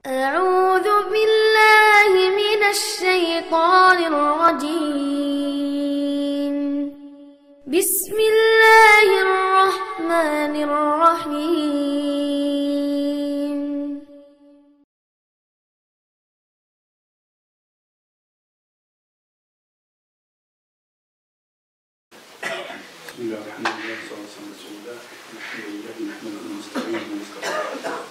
أعوذ بالله من الشيطان الرجيم. بسم الله الرحمن الرحيم. بسم الله الرحمن الرحيم. صلى الله عليه وسلم. الحمد لله نحمده ونستعينه ونستغفره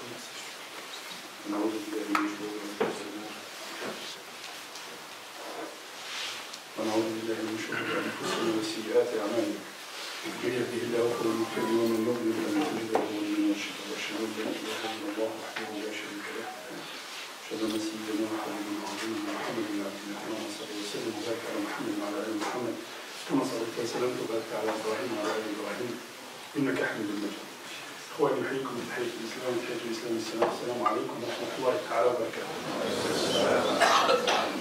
ونعوذ بالله من شرور انفسنا وسيئات اعمالنا. من يهده الله فهو المهتدي ومن يضلل فلن تجد له وليا مرشدا. واشهد ان لا اله الا الله وحده لا شريك له. اشهد ان سيدنا وحبيبنا وعظيمنا محمد بن عبد الله اللهم صل وسلم وبارك على محمد وعلى ال محمد كما صليت وسلمت وبارك على ابراهيم وعلى ال ابراهيم انك حميد مجيد. اخواني احييكم بتحيه الاسلام وتحيه الاسلام السلام عليكم ورحمه الله تعالى وبركاته.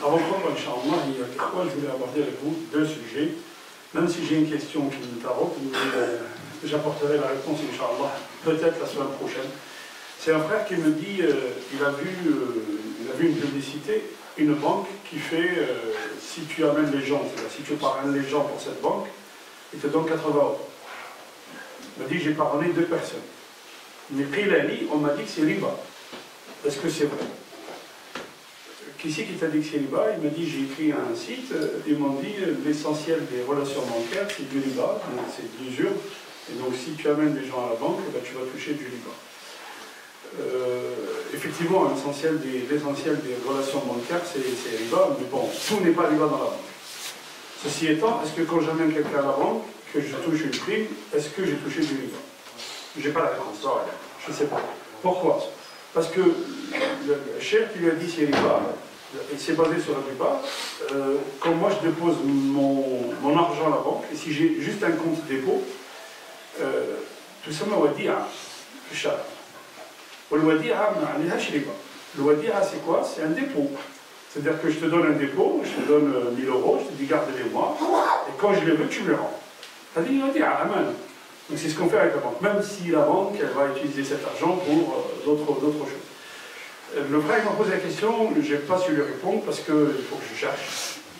Avant de prendre, Inch'Allah, je voulais aborder avec vous deux sujets. Même si j'ai une question qui me taraude, j'apporterai la réponse, Inch'Allah, peut-être la semaine prochaine. C'est un frère qui me dit, il a vu une publicité, une banque qui fait, si tu amènes les gens, c'est-à-dire si tu parraines les gens pour cette banque, il te donne 80 €. Il m'a dit, j'ai parrainé 2 personnes. Mais on m'a dit que c'est riba. Est-ce que c'est vrai? Qui c'est qui t'a dit que c'est riba? Il m'a dit, j'ai écrit à un site, ils m'ont dit, l'essentiel des relations bancaires, c'est du riba, c'est de l'usure. Et donc si tu amènes des gens à la banque, ben, tu vas toucher du riba. Effectivement, l'essentiel des relations bancaires, c'est riba, mais bon, tout n'est pas riba dans la banque. Ceci étant, est-ce que quand j'amène quelqu'un à la banque, que je touche une prime, est-ce que j'ai touché du riba? Je n'ai pas la réponse, je ne sais pas. Pourquoi? Parce que le chef qui lui a dit c'est riba, il s'est basé sur le riba. Quand moi je dépose mon argent à la banque, et si j'ai juste un compte dépôt, tout ça m'a dit le wadi'a c'est quoi? C'est un dépôt. C'est-à-dire que je te donne un dépôt, je te donne 1 000 €, je te dis garde-les-moi, et quand je les veux, tu me les rends. C'est-à-dire le wadi'a, aman. Donc c'est ce qu'on fait avec la banque, même si la banque elle va utiliser cet argent pour d'autres choses. Le frère m'a posé la question, je n'ai pas su lui répondre parce qu'il faut que je cherche.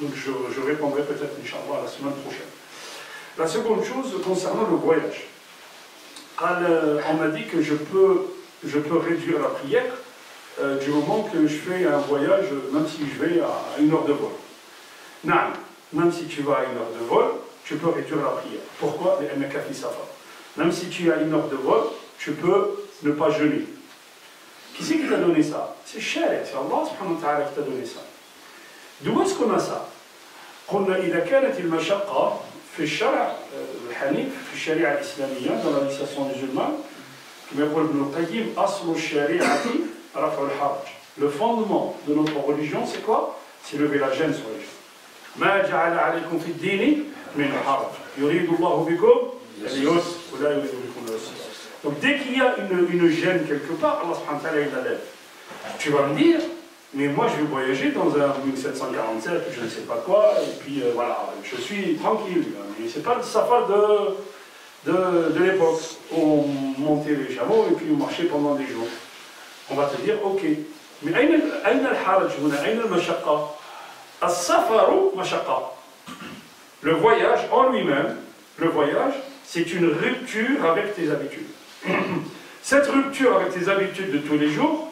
Donc je répondrai peut-être, Inch'Allah, la semaine prochaine. La seconde chose concernant le voyage. On m'a dit que je peux réduire la prière du moment que je fais un voyage, même si je vais à 1 heure de vol. Non, même si tu vas à 1 heure de vol, tu peux réduire la prière. Pourquoi? Même si tu as 1 heure de vol, tu peux ne pas jeûner. Qui c'est qui t'a donné ça? C'est Shari', c'est Allah subhanahu wa ta'ala qui t'a donné ça. D'où est-ce qu'on a ça? قلنا إذا كانت المشقة في الشرع الحنيف في الشريعة الإسلامية dans la législation musulmane كما يقول ابن القيم أصل الشريعة رفع الحرج. Le fondement de notre religion c'est quoi? C'est lever la gêne sur les gens. ما جعل عليكم في الدين من حرج يريد الله بكم اليسر ولا يريد بكم العسر. Donc dès qu'il y a une gêne quelque part, Allah subhanahu wa ta'ala il la lève. Tu vas me dire, mais moi je vais voyager dans un 1747, je ne sais pas quoi, et puis voilà, je suis tranquille. Mais c'est pas le safar de l'époque. On montait les chameaux et puis on marchait pendant des jours. On va te dire, ok, mais أين الحرج هنا؟ أين المشقة؟ السفر مشقة. Le voyage en lui-même, c'est une rupture avec tes habitudes. Cette rupture avec tes habitudes de tous les jours,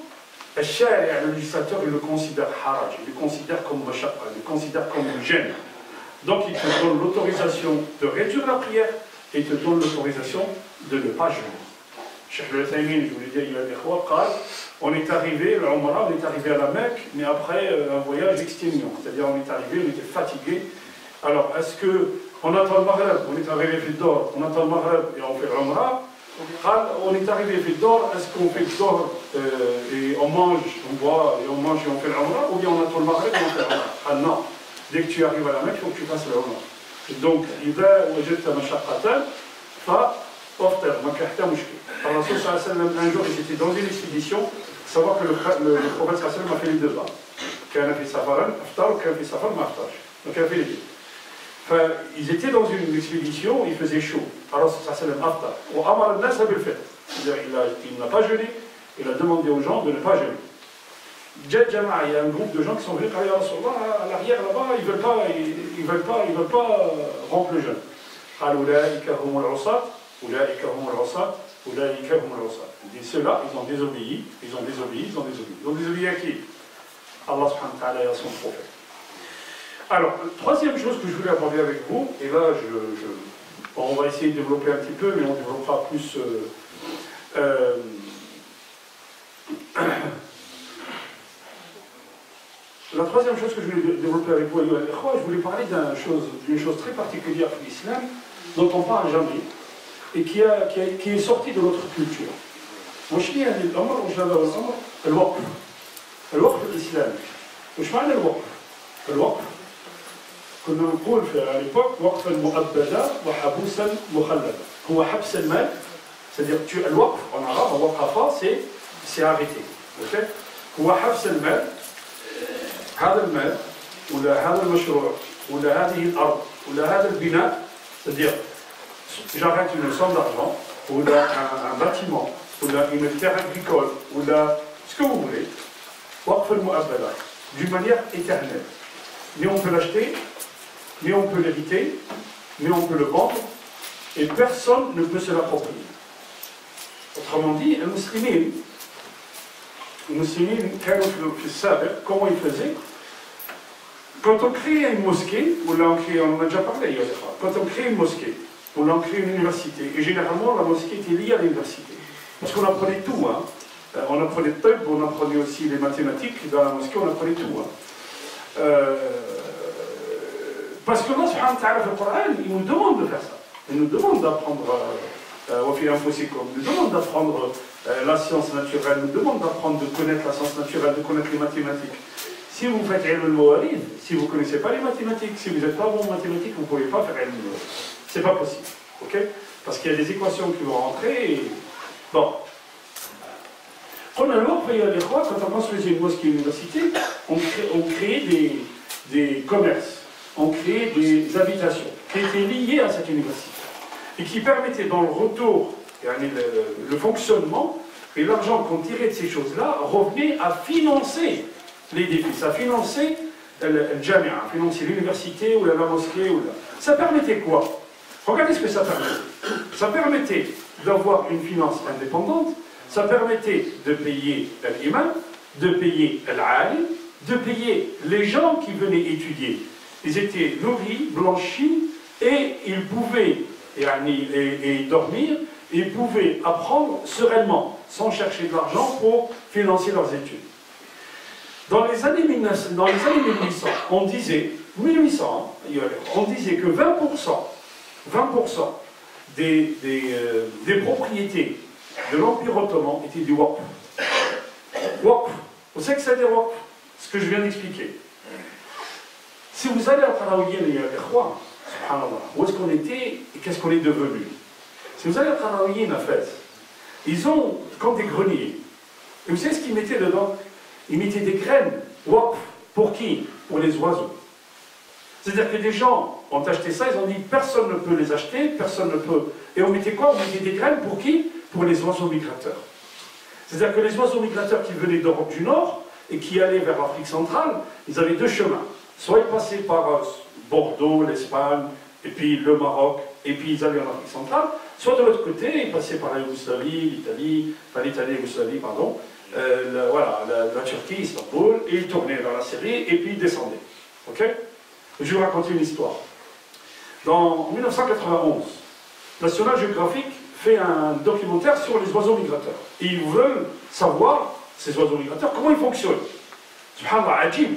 le législateur, il le considère haraj, il le considère comme mashaqqa, il le considère comme une gêne. Donc il te donne l'autorisation de réduire la prière et il te donne l'autorisation de ne pas jeûner. Cheikh al-Uthaymin, je vous l'ai dit, il a des khawaqal, on est arrivé à la Mecque, mais après un voyage exténuant. C'est-à-dire on est arrivé, on était fatigué. Alors est-ce qu'on attend le Maghreb, on est arrivé à Fidor, on attend le Maghreb et on fait l'Umrah? On est arrivé à Fidor, est-ce qu'on fait Fidor et on mange, on boit et on mange et on fait l'Umrah? Ou bien on attend le Maghreb et on fait l'Umrah? Ah non, dès que tu arrives à la Mecque, il faut que tu fasses l'Umrah. Donc, إذا وجدت مشقة فأفطر ما كان مشكل. Alors, Rasul sallallahu alayhi wa sallam, un jour, il était dans une expédition, savoir que le prophète sallallahu alayhi wa sallam a fait les deux bas. كان في سفر أفطر وكان في سفر ما أفطرش. Donc, il a fait les deux. Enfin, ils étaient dans une expédition, il faisait chaud. Alors, sallallahu alayhi wa sallam aftar. وأمر الناس بالفطر. C'est-à-dire, il n'a pas jeûné, il a demandé aux gens de ne pas jeûner. il y a un groupe de gens qui sont venus travailler à l'arrière là-bas, ils ne veulent pas rompre le jeûne. Ceux-là, ils ont désobéi, ils ont désobéi à qui? Allah subhanahu wa ta'ala et à son prophète. Alors, troisième chose que je voulais aborder avec vous, et là, bon, on va essayer de développer un petit peu, mais on développera plus. La troisième chose que je voulais développer avec vous, je voulais parler d'une chose très particulière de l'islam, dont on ne parle jamais, et qui est sortie de notre culture. الوقف الإسلامي. وش معنى الوقف؟ الوقف كنا نقول à l'époque وقفا مؤبدا وحبوسا مخلدا. هو حبس المال, c'est-à-dire الوقف en arabe, وقف c'est arrêté. OK? هو حبس المال, هذا المال ولا هذا المشروع ولا هذه الأرض ولا هذا البناء, c'est-à-dire j'arrête une somme d'argent ou un bâtiment ou une terre agricole ou ce que vous voulez. D'une manière éternelle. Ni on peut l'acheter, ni on peut l'hériter, ni on peut le vendre, et personne ne peut se l'approprier. Autrement dit, les musulmans, comment ils faisaient? Quand on crée une mosquée, on en a déjà parlé hier, quand on crée une mosquée, on en crée une université, et généralement la mosquée était liée à l'université. Parce qu'on apprenait tout, hein. On apprenait le teb, on apprenait aussi les mathématiques, dans la mosquée on apprenait tout. Hein. Parce que Allah subhanahu wa ta'ala, le Coran, il nous demande de faire ça. Il nous demande d'apprendre il nous demande d'apprendre la science naturelle, il nous demande d'apprendre de connaître la science naturelle, de connaître les mathématiques. Si vous faites ilm al-mawarid, si vous ne connaissez pas les mathématiques, si vous n'êtes pas bon en mathématiques, vous ne pouvez pas faire ilm al-mawarid. C'est pas possible. Okay? Parce qu'il y a des équations qui vont rentrer et... Bon. Quand on construisait une mosquée université, on créait des commerces, on créait des habitations qui étaient liées à cette université et qui permettaient dans le retour, le fonctionnement et l'argent qu'on tirait de ces choses-là revenait à financer l'édifice, à financer le jamia, à financer l'université ou la mosquée. Ça permettait quoi? Regardez ce que ça permettait. Ça permettait d'avoir une finance indépendante. Ça permettait de payer l'imam, de payer l'alim, de payer les gens qui venaient étudier. Ils étaient nourris, blanchis, et ils pouvaient dormir, ils pouvaient apprendre sereinement, sans chercher de l'argent pour financer leurs études. Dans les années 1800, on disait que 20% des propriétés de l'Empire ottoman était du waqf. Waqf, vous savez que c'est des waqf, ce que je viens d'expliquer. Si vous allez à Qarawiyyin et à l'Ikhwan, subhanallah, où est-ce qu'on était et qu'est-ce qu'on est devenu? Si vous allez à Qarawiyyin à Fès, ils ont comme des greniers. Et vous savez ce qu'ils mettaient dedans? Ils mettaient des graines waqf. Pour qui? Pour les oiseaux. C'est-à-dire que des gens ont acheté ça, ils ont dit personne ne peut les acheter, personne ne peut. Et on mettait quoi? On mettait des graines pour qui? Pour les oiseaux migrateurs. C'est-à-dire que les oiseaux migrateurs qui venaient d'Europe du Nord et qui allaient vers l'Afrique centrale, ils avaient deux chemins. Soit ils passaient par Bordeaux, l'Espagne, et puis le Maroc, et puis ils allaient en Afrique centrale, soit de l'autre côté, ils passaient par la Yougoslavie, l'Yougoslavie, pardon, la Turquie, Istanbul, et ils tournaient dans la Syrie, et puis ils descendaient. Ok? Je vais vous raconter une histoire. En 1991, National Geographic fait un documentaire sur les oiseaux migrateurs. Et ils veulent savoir, ces oiseaux migrateurs, comment ils fonctionnent. Subhanallah, ajib.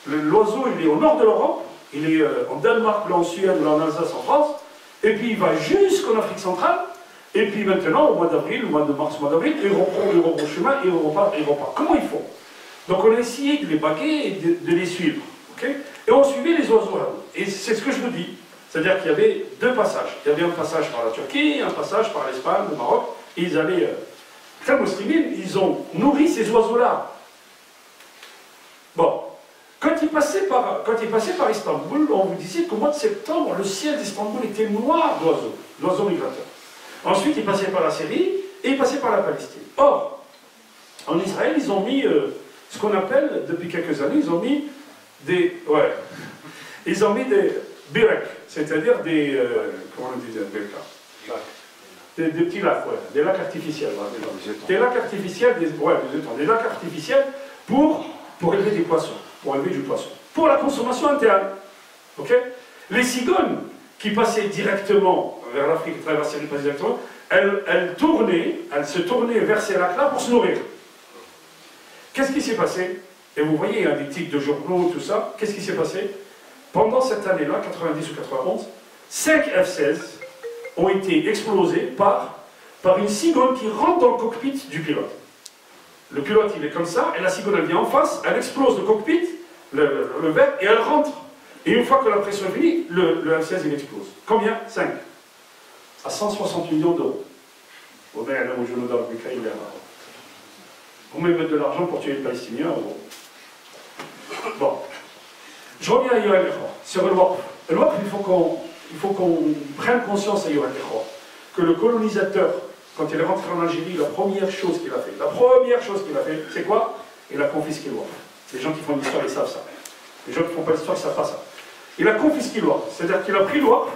L'oiseau, il est au nord de l'Europe, il est en Danemark, en Suède, en Alsace, en France, et puis il va jusqu'en Afrique centrale, et puis maintenant, au mois d'avril, au mois de mars, au mois d'avril, il reprend le chemin et il repart. Comment ils font? Donc on a essayé de les baguer et de les suivre. Okay? Et on suivait les oiseaux là. Et c'est ce que je vous dis. C'est-à-dire qu'il y avait deux passages. Il y avait un passage par la Turquie, un passage par l'Espagne, le Maroc, et ils allaient... Les musulmans, ils ont nourri ces oiseaux-là. Bon. Quand ils passaient par Istanbul, on vous disait qu'au mois de septembre, le ciel d'Istanbul était noir d'oiseaux migrateurs. Ensuite, ils passaient par la Syrie et ils passaient par la Palestine. Or, en Israël, ils ont mis ce qu'on appelle, depuis quelques années, ils ont mis des... Ouais. Ils ont mis des birek, c'est-à-dire des... comment on dit des birek? Des petits lacs, ouais, des lacs artificiels. Des lacs artificiels, des lacs artificiels pour élever des poissons, pour élever du poisson. Pour la consommation interne. Okay. Les cigognes qui passaient directement vers l'Afrique, qui traversaient les passaient directement, elles se tournaient vers ces lacs-là pour se nourrir. Qu'est-ce qui s'est passé? Et vous voyez, il y a des titres de journaux, tout ça. Qu'est-ce qui s'est passé? Pendant cette année-là, 90 ou 91, 5 F-16 ont été explosés par une cigogne qui rentre dans le cockpit du pilote. Le pilote, il est comme ça, et la cigogne, elle vient en face, elle explose le cockpit, le verre, et elle rentre. Et une fois que la pression est finie, le F-16, il explose. Combien? 5. À 160 millions d'euros. On met mettre de l'argent pour tuer les Palestiniens. Bon. Je reviens à Yoel sur le Waqf. Le Waqf, il faut qu'on prenne conscience à Yoel que le colonisateur, quand il est rentré en Algérie, la première chose qu'il a fait, c'est quoi? Il a confisqué le Waqf. Les gens qui font l'histoire, ils savent ça. Les gens qui ne font pas l'histoire, ils ne savent pas ça. Il a confisqué le Waqf. C'est-à-dire qu'il a pris le Waqf,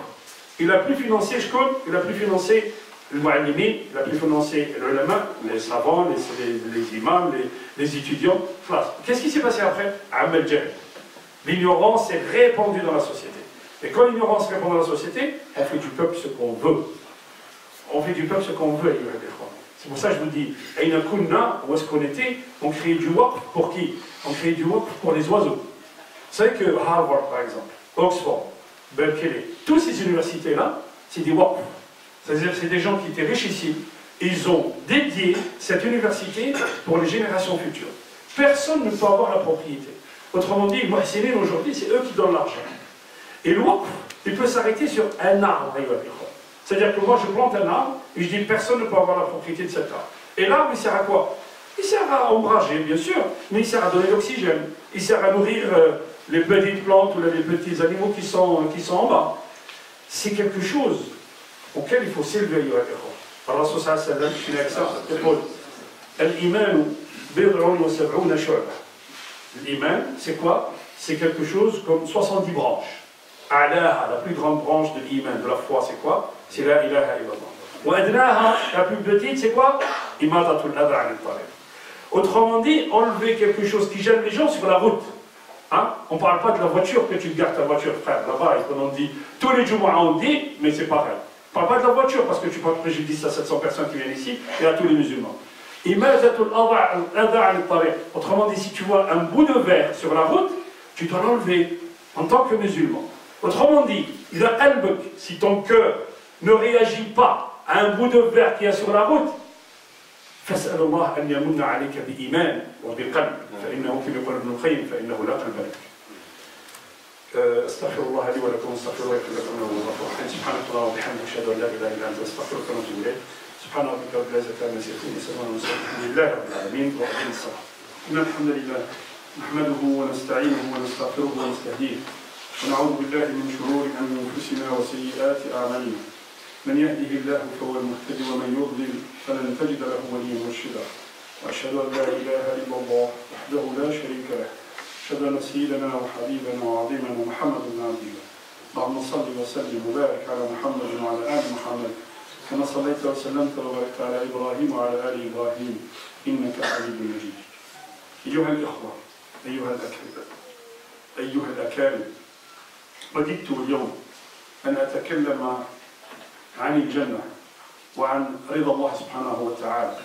il a plus financé Shkoun, il a plus financé le Mu'allimi, il a plus financé le lama, les savants, les imams, les étudiants. Qu'est-ce qui s'est passé après? Amal Jahl. L'ignorance est répandue dans la société. Et quand l'ignorance répand dans la société, on fait du peuple ce qu'on veut. On fait du peuple ce qu'on veut. C'est pour ça que je vous dis, Aïna Kunna, où est-ce qu'on était? On créait du waqf pour qui? On créait du waqf pour les oiseaux. Vous savez que Harvard, par exemple, Oxford, Berkeley, toutes ces universités-là, c'est des waqf. C'est-à-dire c'est des gens qui étaient richissimes. Ils ont dédié cette université pour les générations futures. Personne ne peut avoir la propriété. Autrement dit, les Muhsinin aujourd'hui, c'est eux qui donnent l'argent. Et le waqf, il peut s'arrêter sur un arbre. C'est-à-dire que moi, je plante un arbre et je dis personne ne peut avoir la propriété de cet arbre. Et l'arbre, il sert à quoi? Il sert à ombrager, bien sûr, mais il sert à donner l'oxygène. Il sert à nourrir les petites plantes ou les petits animaux qui sont en bas. C'est quelque chose auquel il faut s'élever. Allah sallallahu alayhi wa sallam, il a ça, Al-Iman bid'un wa sab'una shu'bah. L'iman, c'est quoi? C'est quelque chose comme 70 branches. A'laha, la plus grande branche de l'iman, de la foi, c'est quoi? C'est la ilaha illallah. Wa adnaha, la plus petite, c'est quoi? Imatatul adha anil tariq. Autrement dit, enlever quelque chose qui gêne les gens sur la route. Hein? On ne parle pas de la voiture, que tu gardes ta voiture, frère. Là-bas, on dit, tous les Jumu'ah on dit, mais c'est pareil. On ne parle pas de la voiture, parce que tu portes préjudice à 700 personnes qui viennent ici, et à tous les musulmans. Autrement dit, si tu vois un bout de verre sur la route, tu dois l'enlever en tant que musulman. Autrement dit, si ton cœur ne réagit pas à un bout de verre qui est sur la route, فاسأل الله أن يمن عليك بإيمان وبقلب فإنه كما يقول ابن القيم فإنه لا قلب لك. أستغفر الله لي ولكم واستغفروه يغفر لكم إنه هو الغفور الرحيم. سبحانك اللهم وبحمدك أشهد أن لا إله إلا أنت أستغفرك وأتوب إليك. سبحان ربك رب العزة عما يصفون وسلام على المرسلين الحمد لله رب العالمين وأقم الصلاة. إن الحمد لله نحمده ونستعينه ونستغفره ونستهديه ونعوذ بالله من شرور أنفسنا وسيئات أعمالنا. من يهده الله فهو المهتدي ومن يضلل فلن تجد له وليا مرشدا. واشهد ان لا اله الا الله وحده لا شريك له. اشهد ان سيدنا وحبيبنا وعظيمنا محمد بن عبد الله. اللهم صل وسلم وبارك على محمد وعلى ال محمد كما صليت وسلمت وباركت على ابراهيم وعلى ال ابراهيم انك حميد مجيد. ايها الاخوه ايها الاكارم وددت اليوم ان اتكلم عن الجنة وعن رضا الله سبحانه وتعالى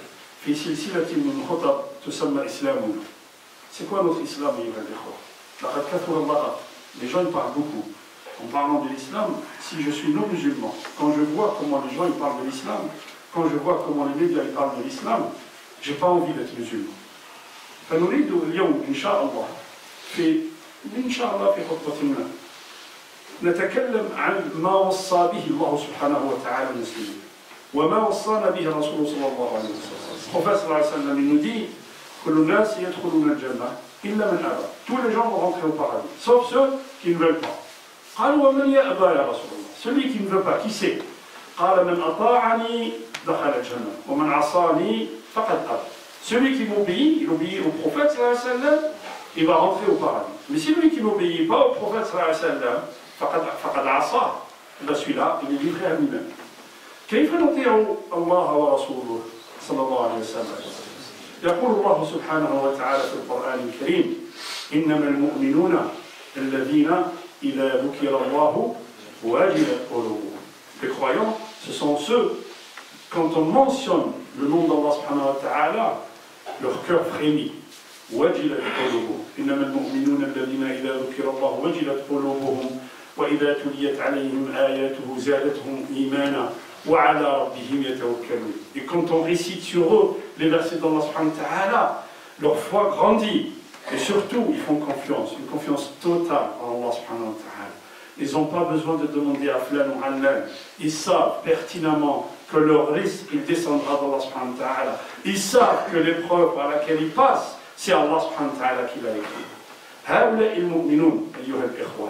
في سلسلة من خطب تسمى إسلامنا. C'est quoi notre islam, أيها الإخوة? لقد كثر اللغط. Les gens ils parlent beaucoup. En parlant de l'islam, si je suis non musulman, quand je vois comment les gens ils parlent de l'islam, quand je vois comment les médias ils parlent de l'islam, j'ai pas envie d'être musulman. فنريد اليوم إن شاء الله في خطبتنا نتكلم عن ما وصى به الله سبحانه وتعالى المسلمين وما وصانا به الرسول صلى الله عليه وسلم. Le prophète صلى الله عليه وسلم nous dit que les gens يدخلون الجنة إلا من أبى. Tous les gens vont rentrer au paradis, sauf ceux qui ne veulent pas. قالوا ومن يأبى يا رسول الله? Celui qui ne veut pas, qui c'est? قال من أطاعني دخل الجنة ومن عصاني فقد أبى. Celui qui m'obéit, il obéit au prophète صلى الله عليه sallallahu alayhi wa sallam, il va rentrer au paradis. Mais celui qui n'obéit pas au prophète sallallahu alayhi wa sallam, faqad asa, celui-là, il est livré à lui-même. كيف نطيع الله ورسوله صلى الله عليه وسلم؟ يقول الله سبحانه وتعالى في القرآن الكريم: إنما المؤمنون الذين إذا ذكر الله وجلت قلوبهم. Les croyants, ce sont ceux, quand on mentionne le nom d'Allah subhanahu wa ta'ala, leur cœur frémit. وجلت قلوبهم. إنما المؤمنون الذين إذا ذكر الله وجلت قلوبهم وإذا تليت عليهم آياته زادتهم إيمانا وعلى ربهم يتوكلون. Et quand on récite sur eux les versets d'Allah subhanahu wa ta'ala, leur foi grandit. Et surtout, ils font confiance, une confiance totale en Allah subhanahu wa ta'ala. Ils n'ont pas besoin de demander à flan ou halal. Ils savent pertinemment que leur risque, il descendra d'Allah subhanahu wa ta'ala. Ils savent que l'épreuve par laquelle ils passent, c'est Allah subhanahu wa ta'ala qui l'a écrit. هؤلاء المؤمنون أيها الإخوة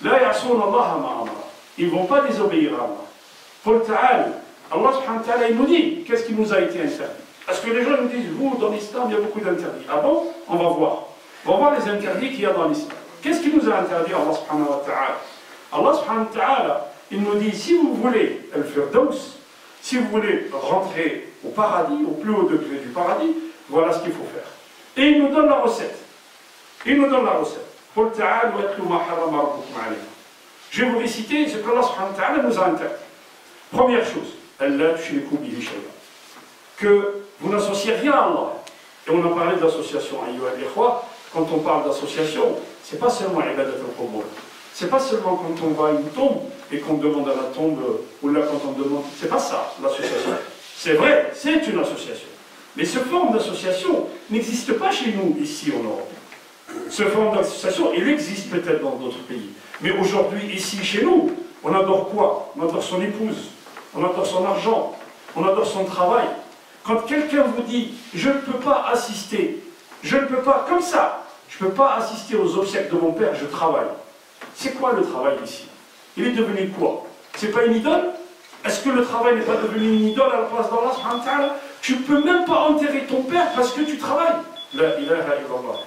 لا يعصون الله ما أمر. Ils ne vont pas désobéir à Allah. قل تعالى, Allah subhanahu wa ta'ala, il nous dit qu'est-ce qui nous a été interdit. Parce que les gens nous disent, vous, dans l'islam, il y a beaucoup d'interdits. Ah bon? On va voir. On va voir les interdits qu'il y a dans l'islam. Qu'est-ce qui nous a interdit, Allah subhanahu wa ta'ala? Allah subhanahu wa ta'ala, il nous dit, si vous voulez al-firdaus, si vous voulez rentrer au paradis, au plus haut degré du paradis, voilà ce qu'il faut faire. Et il nous donne la recette. Il nous donne la recette. قل تعالوا واتلوا ما حرم ربكم عليكم. Je vais vous réciter ce qu'Allah subhanahu wa ta'ala nous a interdit. Première chose, que vous n'associez rien à Allah. Et on a parlé d'association. Quand on parle d'association, c'est pas seulement ibadat al-qubur. C'est pas seulement quand on va à une tombe et qu'on demande à la tombe, ou là quand on demande. C'est pas ça, l'association. C'est vrai, c'est une association. Mais ce forme d'association n'existe pas chez nous, ici en Europe. Ce forme d'association, il existe peut-être dans d'autres pays. Mais aujourd'hui, ici, chez nous, on adore quoi? On adore son épouse. On adore son argent, on adore son travail. Quand quelqu'un vous dit « je ne peux pas assister, je ne peux pas, comme ça, je ne peux pas assister aux obsèques de mon père, je travaille ». C'est quoi le travail ici? Il est devenu quoi? C'est pas une idole? Est-ce que le travail n'est pas devenu une idole à la place d'Allah subhanahu wa ta'ala? Tu ne peux même pas enterrer ton père parce que tu travailles. La ilaha illallah.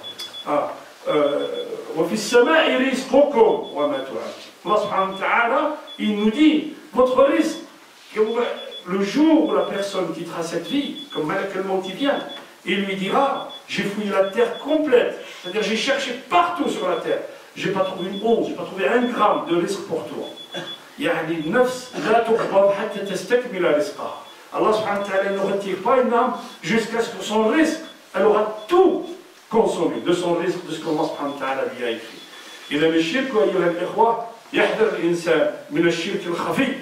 وفي السماء رزقكم وما توعدون. Allah subhanahu wa ta'ala, il nous dit votre risque. Le jour où la personne quittera cette vie, comme Malak al-Maut qui vient, il lui dira, j'ai fouillé la terre complète, c'est-à-dire j'ai cherché partout sur la terre, j'ai pas trouvé une once, j'ai pas trouvé un gramme de risque pour toi. يعني النفس لا تقبض حتى تستكمل رزقها. Allah subhanahu wa ta'ala ne retire pas une âme jusqu'à ce que son risque, elle aura tout consommé de son risque, de ce que Allah subhanahu wa ta'ala lui a écrit. إذا الشرك أيها الإخوة يحذر الإنسان من الشرك الخفي.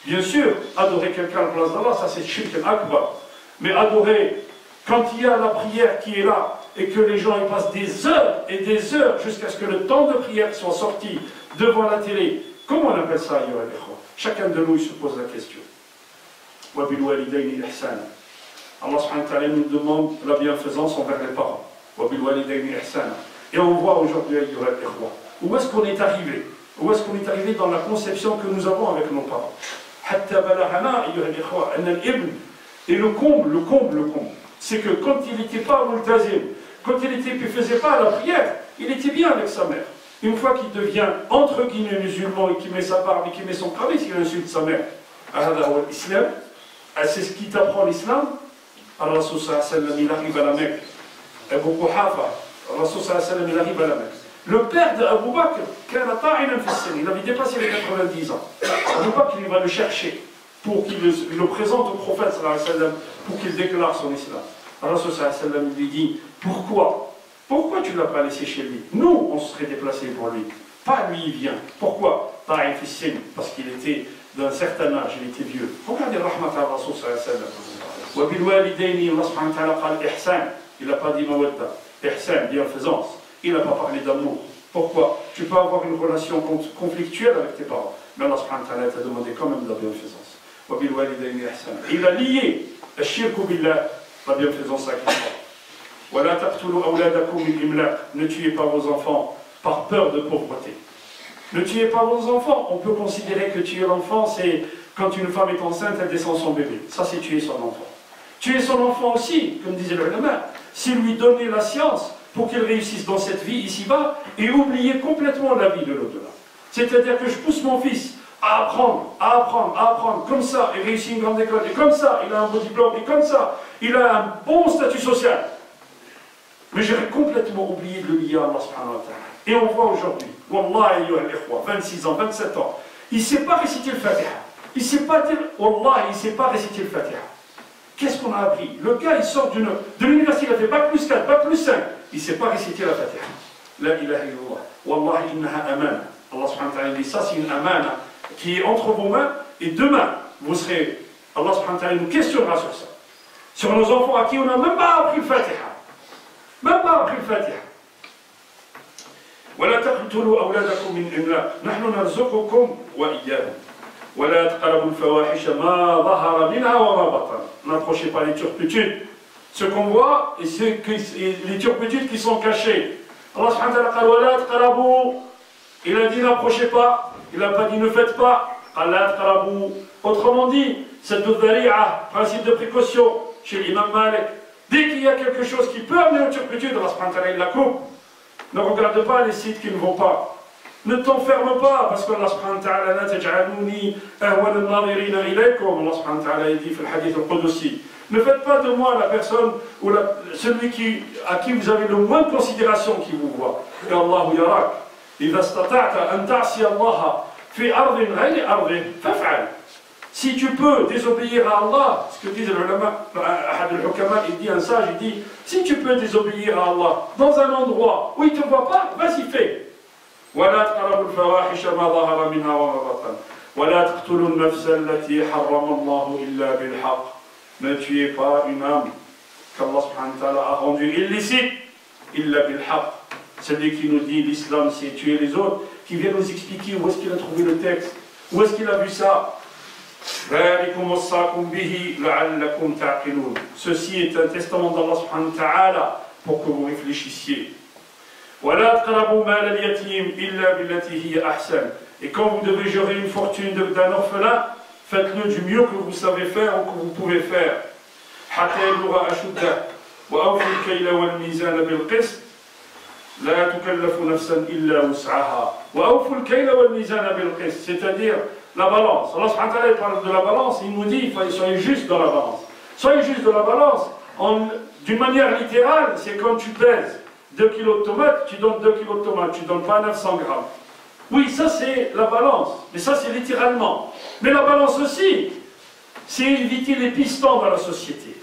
Bien sûr, adorer quelqu'un à la place d'Allah, ça c'est shirk al-akbar. Mais adorer, quand il y a la prière qui est là, et que les gens ils passent des heures et des heures jusqu'à ce que le temps de prière soit sorti devant la télé, comment on appelle ça, ayyuha al-ikhwa? Chacun de nous il se pose la question. Wa bil walidayni ihsana. Allah subhanahu wa ta'ala nous demande la bienfaisance envers les parents. Wa bil walidayni ihsana. Et on voit aujourd'hui, ayyuha al-ikhwa, où est-ce qu'on est arrivé? Où est-ce qu'on est arrivé dans la conception que nous avons avec nos parents? Et le comble, c'est que quand il n'était pas multazim, quand il ne faisait pas la prière, il était bien avec sa mère. Une fois qu'il devient entre guillemets musulman et qu'il met sa barbe et qu'il met son khamis, il insulte sa mère. C'est ce qui t'apprend l'islam. Allah sallallahu alayhi wa sallam, il arrive à la Mecque. Abu Quhafa, Allah sallallahu alayhi wa sallam, il arrive à la Mecque. Le père d'Abu Bakr, il avait dépassé les 90 ans. Abu Bakr, il va le chercher pour qu'il le présente au prophète, pour qu'il déclare son islam. Alors, il lui dit, pourquoi tu ne l'as pas laissé chez lui? Nous, on serait déplacés pour lui. Pas lui, il vient. Pourquoi? Parce qu'il était d'un certain âge, il était vieux. Regardez Rahmat al-Rasul il n'a pas dit mawadda, ihsan, bienfaisance. Il n'a pas parlé d'amour. Pourquoi? Tu peux avoir une relation conflictuelle avec tes parents, mais Allah subhanahu wa ta'ala t'a demandé quand même de la bienfaisance. Il a lié le shirk billah, la bienfaisance avec Allah. Ne tuez pas vos enfants par peur de pauvreté. Ne tuez pas vos enfants. On peut considérer que tuer l'enfant, c'est quand une femme est enceinte, elle descend son bébé. Ça, c'est tuer son enfant. Tu es son enfant aussi, comme disait le ulama. C'est lui donner la science pour qu'il réussisse dans cette vie ici-bas et oublier complètement la vie de l'au-delà. C'est-à-dire que je pousse mon fils à apprendre, à apprendre, à apprendre, comme ça, il réussit une grande école, et comme ça, il a un beau diplôme, et comme ça, il a un bon statut social. Mais j'aurais complètement oublié de le lier à Allah subhanahu wa ta'ala. Et on voit aujourd'hui, Wallah, 26 ans, 27 ans, il ne sait pas réciter le Fatiha. Il ne sait pas dire, Wallah, il ne sait pas réciter le Fatiha. Qu'est-ce qu'on a appris? Le gars, il sort de l'université, il a fait Bac plus 4, Bac plus 5. Il ne sait pas réciter la Fatiha. La ilaha illallah. Wallah, innaha amana. Allah subhanahu wa ta'ala dit ça, c'est une amana qui est entre vos mains. Et demain, vous serez, Allah subhanahu wa ta'ala nous questionnera sur ça. Sur nos enfants à qui on n'a même pas appris le Fatiha. Même pas appris le Fatiha. ولا تقتلوا أولادكم من إملاق نحن نرزقكم وإياهم ولا تقربوا الفواحش ما ظهر منها وما بطن. N'approchez pas les turpitudes. Ce qu'on voit et les turpitudes qui sont cachées. Allah subhanahu wa ta'ala ولا تقربوا. Il a dit n'approchez pas. Il n'a pas dit ne faites pas. ولا تقربوا. Autrement dit, cette dhari'a, principe de précaution chez l'imam Malik. Dès qu'il y a quelque chose qui peut amener aux turpitudes, Allah subhanahu wa ta'ala la coupe. Ne regarde pas les sites qui ne vont pas. Ne t'enferme pas, parce que Allah subhanahu wa ta'ala la taj'alouni ahwan al-nadirina ilaykum. Allah subhanahu wa ta'ala dit dans le hadith al-Qudsi. Ne faites pas de moi la personne ou celui à qui vous avez le moins de considération qui vous voit. Et Allahu yarak. إذا استطعت أن تعصي الله في أرض غير أرضه فافعل. Si tu peux désobéir à Allah, ce que disent le ulama, Ahad al-Hukama, il dit un sage, il dit, si tu peux désobéir à Allah dans un endroit où il ne te voit pas, vas-y fais. ولا تقربوا الفواحش ما ظهر منها وما بطن ولا تقتلوا النفس التي حرم الله إلا بالحق. Ne tuez pas une âme qu'Allah subhanahu wa ta'ala a rendue illicite, إلا بالحق. Celui qui nous dit l'islam c'est tuer les autres, qui vient nous expliquer où est-ce qu'il a trouvé le texte, où est-ce qu'il a vu ça. Ceci est un testament d'Allah subhanahu wa ta'ala pour que vous réfléchissiez. Et quand vous devez gérer une fortune d'un orphelin, faites-le du mieux que vous savez faire ou que vous pouvez faire. C'est-à-dire la balance. Allah subhanahu wa ta'ala parle de la balance, il nous dit il faut soyez juste dans la balance. Soyez juste dans la balance. D'une manière littérale, c'est quand tu pèses 2 kg de tomates, tu donnes 2 kg de tomates, tu ne donnes pas 900 grammes. Oui, ça c'est la balance, mais ça c'est littéralement. Mais la balance aussi, c'est éviter les pistons dans la société.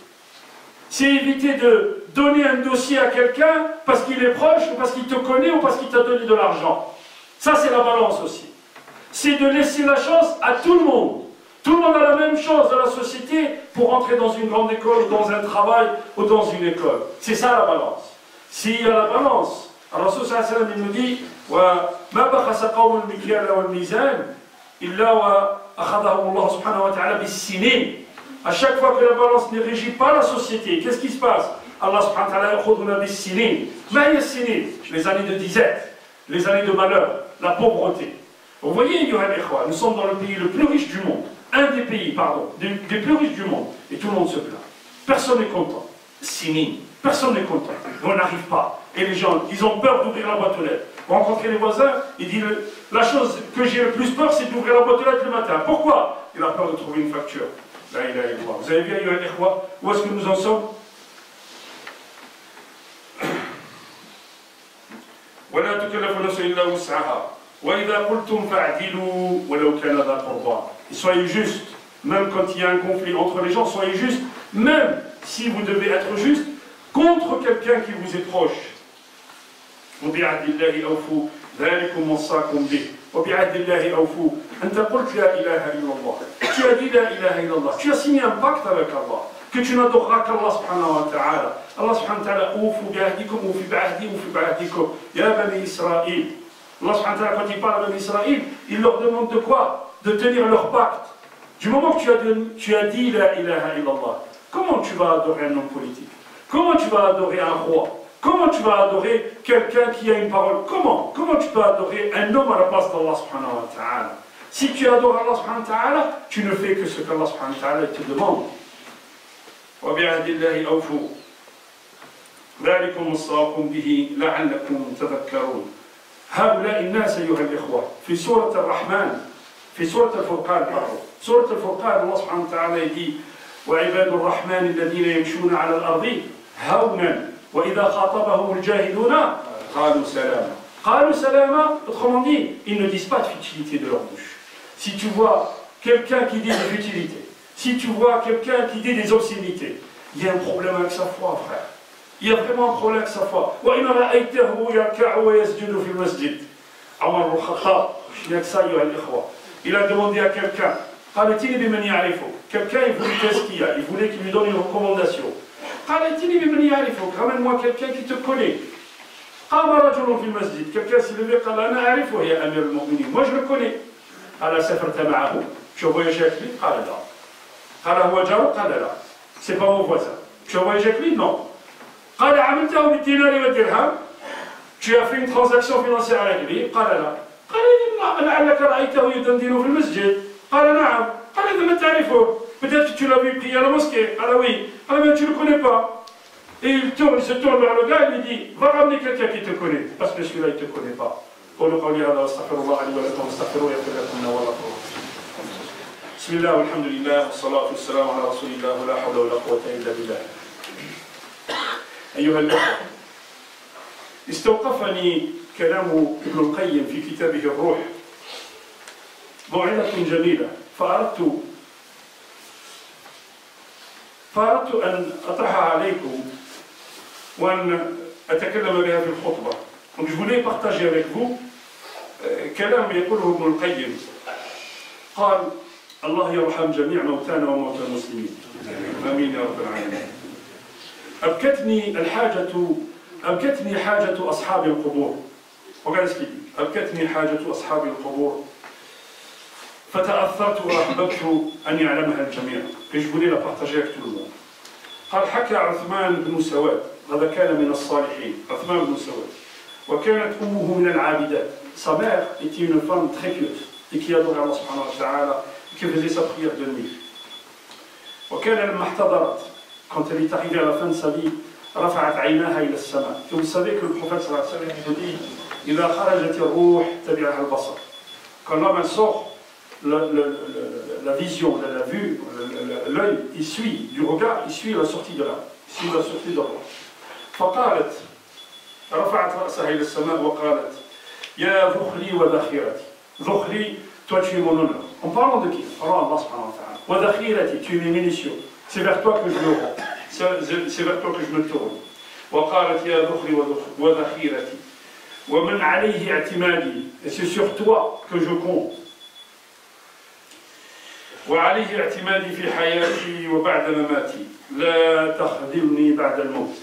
C'est éviter de donner un dossier à quelqu'un parce qu'il est proche, ou parce qu'il te connaît, ou parce qu'il t'a donné de l'argent. Ça c'est la balance aussi. C'est de laisser la chance à tout le monde. Tout le monde a la même chance dans la société pour entrer dans une grande école, ou dans un travail, ou dans une école. C'est ça la balance. S'il y a la balance, alors Rasul sallallahu alayhi wa sallam il nous dit وَمَا بَخَسَ قَوْمٌ الْمِكْيَالَ وَالْمِيزَانَ إِلَّا وَأَخَذَهُمُ اللَّهُ سُبْحَانَهُ وَتَعَالَى بِالسِّنِينَ. À chaque fois que la balance ne régit pas la société, qu'est-ce qui se passe? Allah subhanahu wa ta'ala يَخُذُنَا بِالسِّنِينَ. ما هي السِّنِينَ? Les années de disette, les années de malheur, la pauvreté. Vous voyez, nous sommes dans le pays le plus riche du monde. Un des pays, pardon, des plus riches du monde. Et tout le monde se plaint. Personne n'est content. Sini. Personne n'est content. On n'arrive pas. Et les gens, ils ont peur d'ouvrir la boîte aux lettres. Vous rencontrez les voisins, il dit la chose que j'ai le plus peur, c'est d'ouvrir la boîte aux lettres le matin. Pourquoi? Il a peur de trouver une facture. Là, il a Vous avez vu, où est-ce que nous en sommes? ولا تكلف نفس إلا وسعها وإذا قلتم فاعدلوا ولو كان ذا قربى. Soyez juste, même quand il y a un conflit entre les gens, soyez juste, même si vous devez être juste contre quelqu'un qui vous est proche. وبعهد الله أوفوا ذلكم وصاكم به وبعهد الله أوفوا. أنت قلت لا إله إلا الله. Tu as dit la ilaha illallah. Tu as signé un pacte avec Allah que tu n'adoreras qu'Allah subhanahu wa ta'ala. Allah subhanahu wa ta'ala أوفوا بعهدكم وفي بعهدي وفي بعهدكم يا بني إسرائيل. Allah subhanahu wa ta'ala, quand il parle à Bani Israël, il leur demande de quoi? De tenir leur pacte. Du moment que tu as dit la ilaha illallah, comment tu vas adorer un homme politique? Comment tu vas adorer un roi? Comment tu vas adorer quelqu'un qui a une parole? Comment tu peux adorer un homme à la place d'Allah subhanahu wa ta'ala? Si tu adores Allah subhanahu wa ta'ala, tu ne fais que ce qu'Allah subhanahu wa ta'ala te demande. وبعهد الله أوفوا ذلكم وصاكم به لعلكم تذكرون. هؤلاء الناس أيها الإخوة في سورة الرحمن في سورة الفرقان سورة الفرقان الله سبحانه وتعالى يقول وعباد الرحمن الذين يمشون على الأرض هونا وإذا خاطبهم الجاهلون قالوا سلاما. قالوا سلاما, autrement dit, ils ne disent pas de futilité de leur bouche. Si tu vois quelqu'un qui dit des futilités, si tu vois quelqu'un qui dit des obscénités, il y a un problème avec sa foi, frère. Il y a vraiment un problème avec sa foi. وإن رأيته يركع ويسجد في المسجد. عمر بن الخطاب, il a demandé à quelqu'un, quelqu'un il voulait qu'est-ce qu'il y a, il voulait qu'il lui donne une recommandation. Ramène-moi quelqu'un qui te connaît. Quelqu'un s'est levé, moi je le connais. Tu as voyagé avec lui? C'est pas mon voisin. Tu as voyagé avec lui? Non. Tu as fait une transaction financière avec lui? لعلك رأيته يدندن في المسجد. قال نعم. قال إذا ما تعرفه. Peut-être que tu l'as vu prier à la mosquée. قال oui. قال mais tu ne le connais pas. Et il se tourne vers le gars et lui dit va ramener quelqu'un qui te connaît. Parce que celui-là il ne te connaît pas. قولوا قولي هذا واستغفر الله لي ولكم واستغفروه يغفر لكم والله غفور. بسم الله والحمد لله والصلاة والسلام على رسول الله ولا حول ولا قوة إلا بالله. أيها الأخوة استوقفني كلام ابن القيم في كتابه الروح موعظة جميلة فأردت أن أطرحها عليكم وأن أتكلم بها في الخطبة. Donc je voulais partager avec vous كلام يقوله ابن القيم قال الله يرحم جميع موتانا وموتى المسلمين آمين يا رب العالمين. أبكتني حاجة أصحاب القبور. Regardez ce qu'il dit. أبكتني حاجة أصحاب القبور فتأثرت وأحببت أن يعلمها الجميع. Et je voulais la partager avec tout le monde. قال حكى عثمان بن سواد هذا كان من الصالحين. عثمان بن سواد وكانت أمه من العابدات. Sa mère était une femme très pieuse et qui adorait Allah subhanahu wa ta'ala et qui faisait sa prière de nuit. وكان لما احتضرت quand elle est arrivée à la fin de sa vie رفعت عيناها إلى السماء. Et vous savez que le prophète sallallahu alayhi wa sallam dit إذا خرجت الروح تبعها البصر. Quand l'homme sort, la vision, la vue, l'œil, il suit du regard, il suit la sortie de l'âme, il suit la sortie de l'âme. فقالت رفعت رأسها إلى السماء وقالت يا ذخلي وذخيرتي. ذخلي, toi tu es mon honneur. En parlant de qui? Allah subhanahu wa ta'ala. وذخيرتي, tu es mes munitions. C'est vers toi que je me rends. C'est vers toi que je me tourne. وقالت يا ذخلي وذخيرتي ومن عليه اعتمادي. Et c'est sur toi que je compte. وعليه اعتمادي في حياتي وبعد مماتي. لا تخذلني بعد الموت.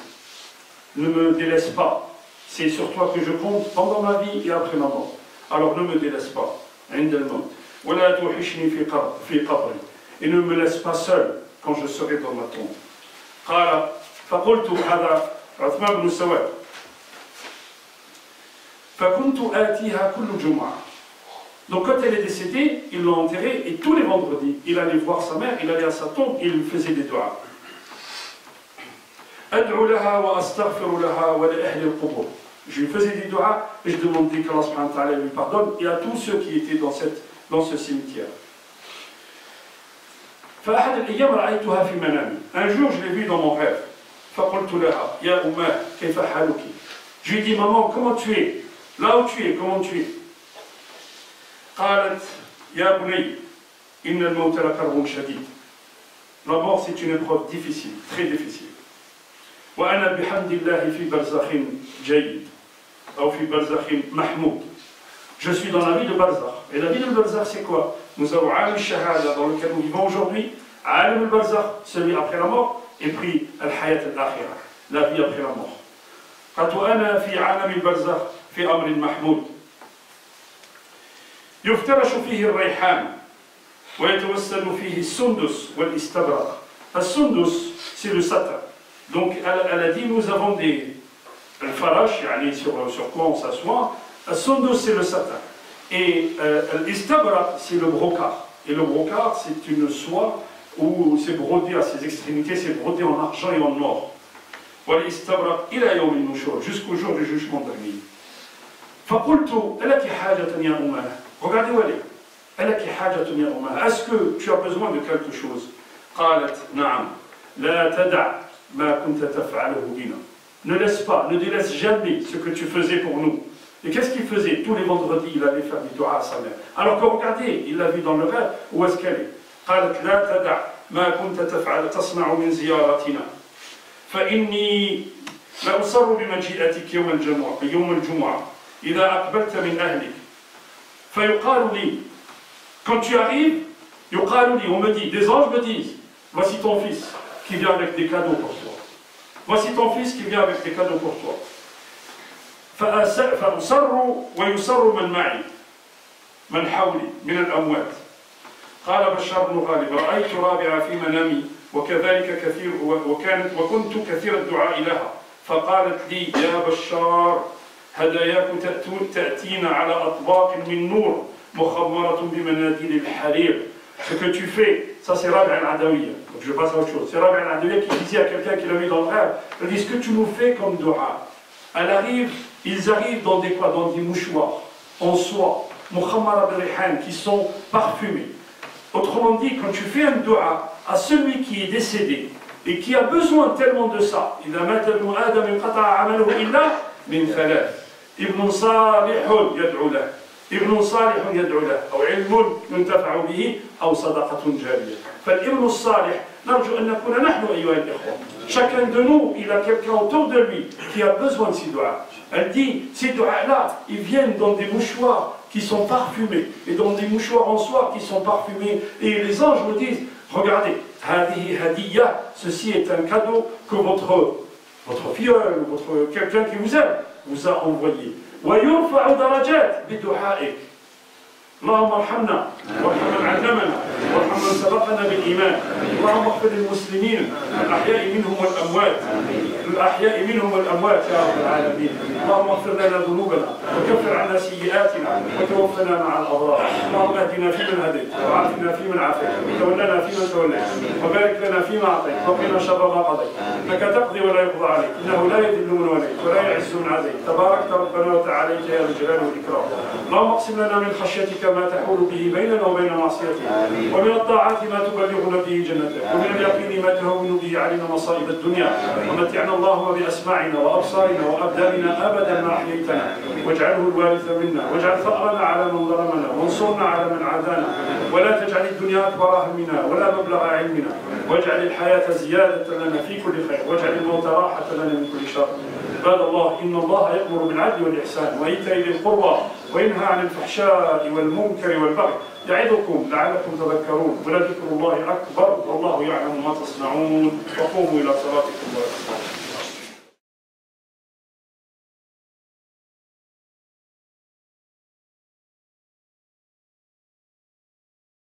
Ne me délaisse pas. C'est sur toi que je compte pendant ma vie et après ma mort. Alors ne me délaisse pas. عند الموت. ولا توحشني في قبري. Et ne me laisse pas seul quand je serai dans ma tombe. قال فقلت هذا عثمان بن سواد فكنت آتيها كل جمعة. Donc quand elle est décédée, ils l'ont enterrée et tous les vendredis, il allait voir sa mère, il allait à sa tombe et il faisait des doigts. أدعو لها وأستغفر لها ولأهل القبور. Je lui faisais des doigts et je demandais qu'Allah subhanahu wa ta'ala lui pardonne et à tous ceux qui étaient dans ce cimetière. فأحد الأيام رأيتها في منامي. Un jour je l'ai vue dans mon rêve. فقلت لها يا أماه كيف حالك. Je lui ai dit maman comment tu es, là où tu es comment tu es. قالت يا بني إن الموت لكرب شديد. La mort c'est une épreuve difficile, très difficile. وأنا بحمد الله في برزخ جيد أو في برزخ محمود. Je suis dans la vie de Barzakh. Et la vie de Barzakh c'est quoi? Nous avons Alim Shahada dans lequel nous vivons aujourd'hui, Alim al-Barzakh, celui après la mort, et puis Al-Hayat al-Akhirah, la vie après la mort. قلت وأنا في عالم البرزخ في أمر محمود يفترش فيه الريحان ويتوسل فيه السندس والاستبرق. السندس c'est le satin. Donc elle a dit nous avons des farash, sur quoi on s'assoit. Le sundus c'est le satin. Et l'istabra c'est le brocart. Et le brocart c'est une soie où c'est brodé à ses extrémités, c'est brodé en argent et en or. والاستبرق إلى يوم النشور, jusqu'au jour du jugement dernier. فقلت ألك حاجة يا أمه, regardez où elle est. ألك حاجة يا أمه, est-ce que tu as besoin de quelque chose? قالت نعم, لا تدع ما كنت تفعله بنا. Ne laisse pas, ne délaisse jamais ce que tu faisais pour nous. Et qu'est-ce qu'il faisait? Tous les vendredis, il allait faire du dua à sa mère. Alors que regardez, il l'a vu dans le rêve, où est-ce qu'elle est? قالت لا تدع ما كنت تصنع من زيارتنا فإني لأصر بمجيئتك يوم الجمعة إذا أقبلت من أهلك فيقال لي quand tu arrives يقال لي, on me dit, des anges me disent, voici ton fils qui vient avec des cadeaux pour toi. Voici ton fils qui vient avec des cadeaux pour toi. فأصر ويصر من معي من حولي من الأموات. قال بشار بن غالب رأيت رابعة في منامي وكذلك كثير وكنت كثير الدعاء لها فقالت لي يا بشار هداياك تأتينا على أطباق من نور مخمرة بمناديل الحرير. Ce que tu fais, ça c'est Rabi' al-Adawiya. Donc je passe à autre chose. C'est Rabi' al-Adawiya qui disait à quelqu'un qui l'a vu dans le rêve, il dit ce que tu nous fais comme dua. Ils arrivent dans des quoi? Dans des mouchoirs en soie, mukhammara bil-rihan, qui sont parfumés. Autrement dit, quand tu fais un dua à celui qui est décédé et qui a besoin tellement de ça, إذا مات ابن آدم انقطع عمله إلا من ثلاث ابن صالح يدعو له ابن صالح يدعو له أو علم ينتفع به أو صدقة جارية. فالابن الصالح نرجو أن نكون نحن أيها الإخوة. Chacun de nous, il a quelqu'un autour de lui qui a besoin de ces doigts. Elle dit, ces doigts-là, ils viennent dans des mouchoirs qui sont parfumés, et dans des mouchoirs en soie qui sont parfumés. Et les anges me disent, regardez, hadihi hadiya, ceci est un cadeau que votre filleul, votre quelqu'un qui vous aime, vous a envoyé. ويرفع درجات بدعائك. اللهم ارحمنا وارحم من علمنا وارحم من سبقنا بالإيمان. اللهم اغفر للمسلمين الأحياء منهم والأموات يا رب العالمين. اللهم اغفر لنا ذنوبنا وكفر عنا سيئاتنا وتوفنا مع الأبرار. اللهم اهدنا فيمن هديت وعافنا فيمن عافيت وتولنا فيمن توليت وبارك لنا فيما أعطيت وقنا شر ما قضيت إنك تقضي ولا يقضى عليك إنه لا يذل من وليت ولا يعز من عاديت تباركت ربنا وتعاليت يا ذا الجلال والإكرام. اللهم اقسم لنا من خشيتك ما تحول به بيننا وبين معصيتك ومن الطاعات ما تبلغنا به جنتك ومن اليقين ما تهون به علينا مصائب الدنيا ومتعنا اللهم بأسماعنا وأبصارنا وأبداننا أبدا ما أحييتنا واجعله الوارث منا واجعل ثأرنا على من ظلمنا وانصرنا على من عادانا ولا تجعل الدنيا أكبر همنا ولا مبلغ علمنا واجعل الحياة زيادة لنا في كل خير واجعل الموت راحة لنا من كل شر. عباد الله إن الله يأمر بالعدل والإحسان وإيتاء ذي القربى وينهى عن الفحشاء والمنكر والبغي يعظكم لعلكم تذكرون ولذكر الله أكبر والله يعلم ما تصنعون وقوموا إلى صلاتكم.